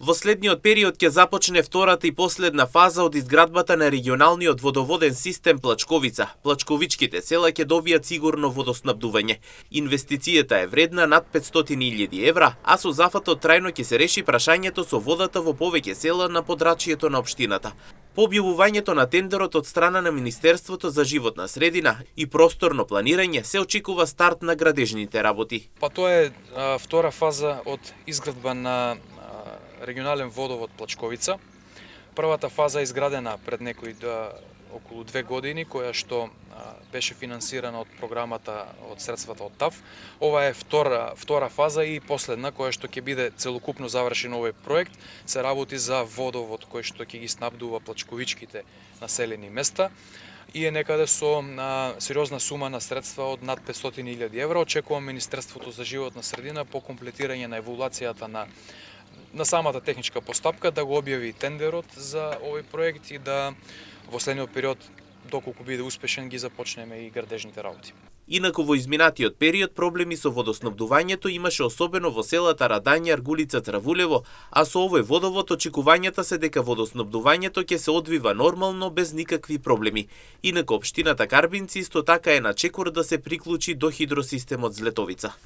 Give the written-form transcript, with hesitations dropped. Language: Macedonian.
Во следниот период ќе започне втората и последна фаза од изградбата на регионалниот водоводен систем Плачковица. Плачковичките села ќе добијат сигурно водоснабдување. Инвестицијата е вредна над 500.000 евра, а со зафатот трајно ќе се реши прашањето со водата во повеќе села на подрачјето на општината. По објавувањето на тендерот од страна на Министерството за животна средина и просторно планирање се очекува старт на градежните работи. Тоа е втора фаза од изградба на регионален водовод Плачковица. Првата фаза е изградена пред околу 2 години, која што беше финансирана од програмата од средствата од ТАФ. Ова е втора фаза и последна, која што ќе биде целокупно завршен овој проект. Се работи за водовод кој што ќе ги снабдува плачковичките населени места и е некаде со сериозна сума на средства од над 500.000 евра. Очекувам Министерството за животна средина по комплетирање на еволуацијата на самата техничка постапка да го објави тендерот за овој проект и да во следниот период, доколку биде успешен, ги започнеме и градежните работи. Инаку во изминатиот период проблеми со водоснабдувањето имаше особено во селата Радање, Аргулица, Травулево, а со овој водовод очекувањата се дека водоснабдувањето ќе се одвива нормално без никакви проблеми. Инаку општината Карбинци исто така е на чекор да се приклучи до хидросистемот Злетовица.